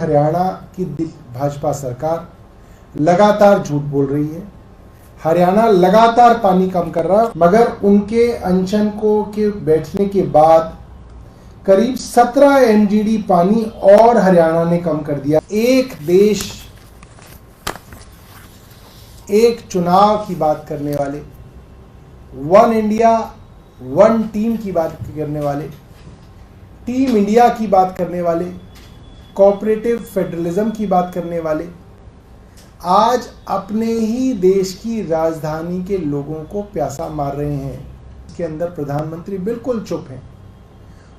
हरियाणा की भाजपा सरकार लगातार झूठ बोल रही है। हरियाणा लगातार पानी कम कर रहा है, मगर उनके अनशन को के बैठने के बाद करीब 17 एमजीडी पानी और हरियाणा ने कम कर दिया। एक देश एक चुनाव की बात करने वाले, वन इंडिया वन टीम की बात करने वाले, टीम इंडिया की बात करने वाले, कोऑपरेटिव फेडरलिज्म की बात करने वाले आज अपने ही देश की राजधानी के लोगों को प्यासा मार रहे हैं। इसके अंदर प्रधानमंत्री बिल्कुल चुप हैं।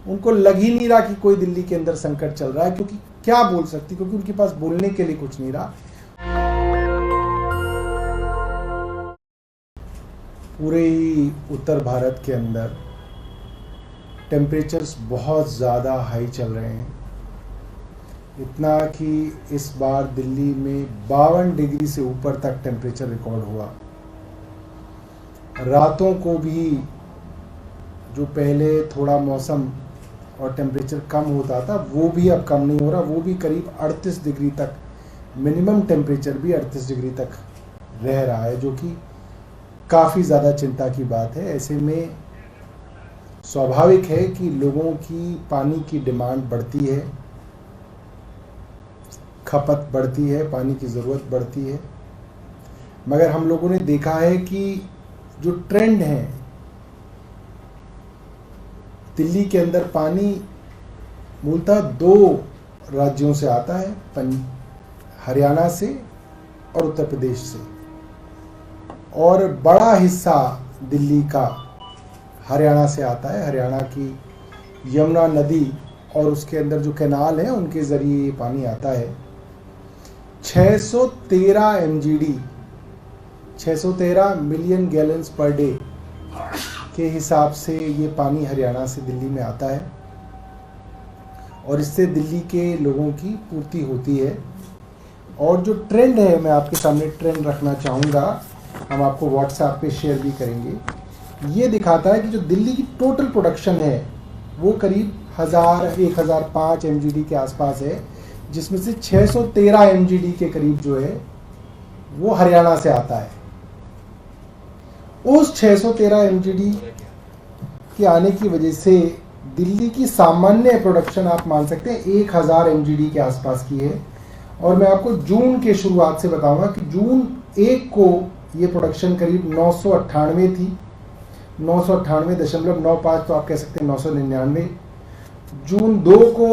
उनको लग ही नहीं रहा कि कोई दिल्ली के अंदर संकट चल रहा है, क्योंकि क्या बोल सकती, क्योंकि उनके पास बोलने के लिए कुछ नहीं रहा। पूरे ही उत्तर भारत के अंदर टेम्परेचर्स बहुत ज़्यादा हाई चल रहे हैं, इतना कि इस बार दिल्ली में 52 डिग्री से ऊपर तक टेम्परेचर रिकॉर्ड हुआ। रातों को भी जो पहले थोड़ा मौसम और टेम्परेचर कम होता था, वो भी अब कम नहीं हो रहा, वो भी करीब 38 डिग्री तक, मिनिमम टेम्परेचर भी 38 डिग्री तक रह रहा है, जो कि काफ़ी ज़्यादा चिंता की बात है। ऐसे में स्वाभाविक है कि लोगों की पानी की डिमांड बढ़ती है, खपत बढ़ती है, पानी की ज़रूरत बढ़ती है। मगर हम लोगों ने देखा है कि जो ट्रेंड है, दिल्ली के अंदर पानी मूलतः 2 राज्यों से आता है, हरियाणा से और उत्तर प्रदेश से, और बड़ा हिस्सा दिल्ली का हरियाणा से आता है। हरियाणा की यमुना नदी और उसके अंदर जो कैनाल है, उनके ज़रिए ये पानी आता है। 613 एमजीडी, 613 मिलियन गैलन्स पर डे के हिसाब से ये पानी हरियाणा से दिल्ली में आता है, और इससे दिल्ली के लोगों की पूर्ति होती है। और जो ट्रेंड है, मैं आपके सामने ट्रेंड रखना चाहूँगा, हम आपको व्हाट्सएप पे शेयर भी करेंगे। ये दिखाता है कि जो दिल्ली की टोटल प्रोडक्शन है वो करीब 1005 एमजीडी के आसपास है, जिसमें से 613 एमजीडी के करीब जो है वो हरियाणा से आता है। उस 613 एमजीडी के आने की वजह से दिल्ली की सामान्य प्रोडक्शन आप मान सकते हैं 1000 एमजीडी के आसपास की है। और मैं आपको जून के शुरुआत से बताऊंगा कि जून 1 को ये प्रोडक्शन करीब 998 थी, 998.95, तो आप कह सकते हैं 999। जून 2 को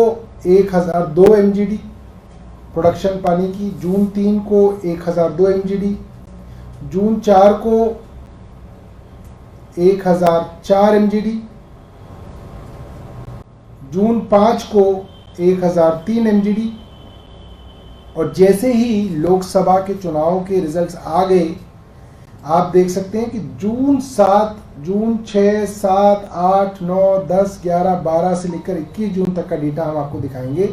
1002 एमजीडी प्रोडक्शन पानी की, जून 3 को 1002 एमजीडी, जून 4 को 1004 एमजीडी, जून 5 को 1003 एमजीडी। और जैसे ही लोकसभा के चुनाव के रिजल्ट्स आ गए, आप देख सकते हैं कि जून 7, जून 6, 7, 8, 9, 10, 11, 12 से लेकर 21 जून तक का डेटा हम आपको दिखाएंगे।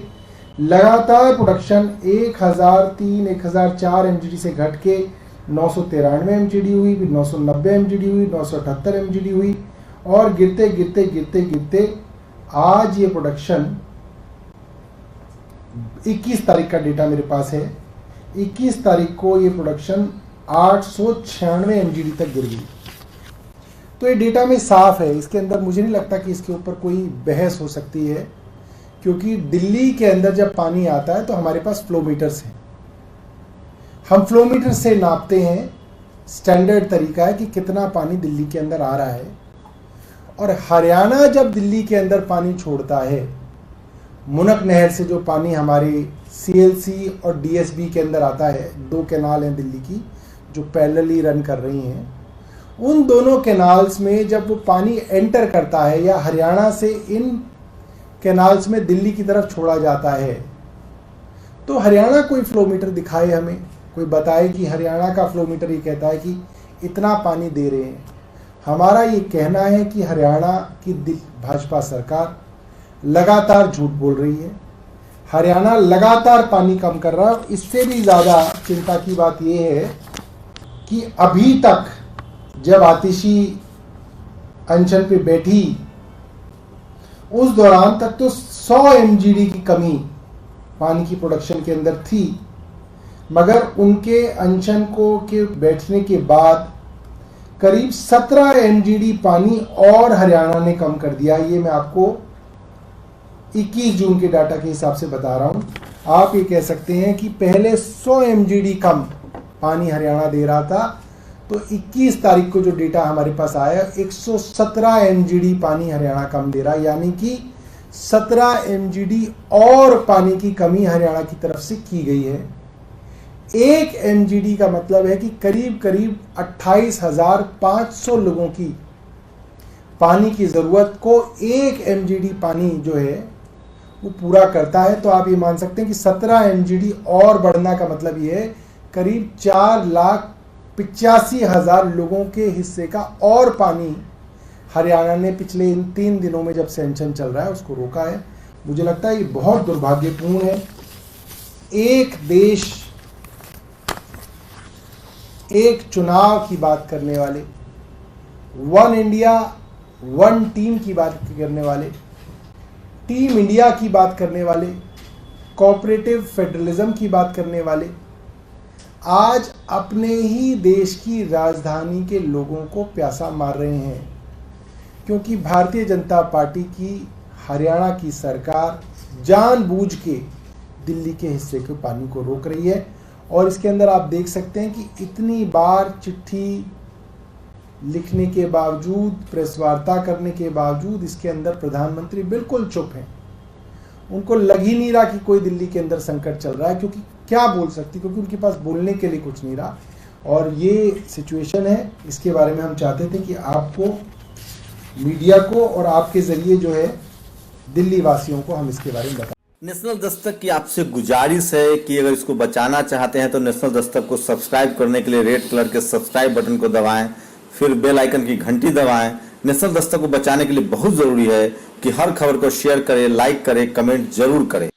लगातार प्रोडक्शन 1003, 1004 एमजीडी से घट के 993 एमजीडी हुई, फिर 990 एमजीडी हुई, 978 एमजीडी हुई, और गिरते गिरते गिरते गिरते आज ये प्रोडक्शन 21 तारीख का डेटा मेरे पास है। 21 तारीख को ये प्रोडक्शन 896 एमजीडी तक गिर गई। तो ये डेटा में साफ है, इसके अंदर मुझे नहीं लगता कि इसके ऊपर कोई बहस हो सकती है, क्योंकि दिल्ली के अंदर जब पानी आता है तो हमारे पास फ्लोमीटर्स हैं। हम फ्लोमीटर से नापते हैं, स्टैंडर्ड तरीका है कि कितना पानी दिल्ली के अंदर आ रहा है। और हरियाणा जब दिल्ली के अंदर पानी छोड़ता है, मुनक नहर से जो पानी हमारे सीएलसी और डीएसबी के अंदर आता है, 2 कैनाल हैं दिल्ली की जो पैरेलली रन कर रही हैं, उन दोनों कैनाल्स में जब वो पानी एंटर करता है या हरियाणा से इन कैनाल्स में दिल्ली की तरफ छोड़ा जाता है, तो हरियाणा कोई फ्लोमीटर दिखाए हमें, कोई बताए कि हरियाणा का फ्लोमीटर ये कहता है कि इतना पानी दे रहे हैं। हमारा ये कहना है कि हरियाणा की भाजपा सरकार लगातार झूठ बोल रही है। हरियाणा लगातार पानी कम कर रहा है। इससे भी ज़्यादा चिंता की बात यह है कि अभी तक जब आतिशी अनशन पे बैठी, उस दौरान तक तो 100 एमजीडी की कमी पानी की प्रोडक्शन के अंदर थी, मगर उनके अनशन को के बैठने के बाद करीब 17 एमजीडी पानी और हरियाणा ने कम कर दिया। ये मैं आपको 21 जून के डाटा के हिसाब से बता रहा हूं। आप ये कह सकते हैं कि पहले 100 एमजीडी कम पानी हरियाणा दे रहा था, तो 21 तारीख को जो डेटा हमारे पास आया 117 एमजीडी पानी हरियाणा कम दे रहा है, यानी कि 17 एमजीडी और पानी की कमी हरियाणा की तरफ से की गई है। 1 एमजीडी का मतलब है कि करीब करीब 28,500 लोगों की पानी की जरूरत को 1 एमजीडी पानी जो है वो पूरा करता है। तो आप ये मान सकते हैं कि 17 एमजीडी और बढ़ना का मतलब ये है करीब 4,85,000 लोगों के हिस्से का और पानी हरियाणा ने पिछले इन 3 दिनों में जब सेंशन चल रहा है उसको रोका है। मुझे लगता है ये बहुत दुर्भाग्यपूर्ण है। एक देश, एक चुनाव की बात करने वाले, वन इंडिया वन टीम की बात करने वाले, टीम इंडिया की बात करने वाले, कोऑपरेटिव फेडरलिज्म की बात करने वाले आज अपने ही देश की राजधानी के लोगों को प्यासा मार रहे हैं, क्योंकि भारतीय जनता पार्टी की हरियाणा की सरकार जानबूझ के दिल्ली के हिस्से के पानी को रोक रही है। और इसके अंदर आप देख सकते हैं कि इतनी बार चिट्ठी लिखने के बावजूद, प्रेस वार्ता करने के बावजूद इसके अंदर प्रधानमंत्री बिल्कुल चुप हैं। उनको लग ही नहीं रहा कि कोई दिल्ली के अंदर संकट चल रहा है, क्योंकि क्या बोल सकती, क्योंकि उनके पास बोलने के लिए कुछ नहीं रहा। और ये सिचुएशन है, इसके बारे में हम चाहते थे कि आपको, मीडिया को और आपके जरिए जो है दिल्ली वासियों को हम इसके बारे में बताएं। नेशनल दस्तक की आपसे गुजारिश है कि अगर इसको बचाना चाहते हैं तो नेशनल दस्तक को सब्सक्राइब करने के लिए रेड कलर के सब्सक्राइब बटन को दबाएं, फिर बेल आइकन की घंटी दबाएं। नेशनल दस्तक को बचाने के लिए बहुत जरूरी है कि हर खबर को शेयर करें, लाइक करें, कमेंट जरूर करें।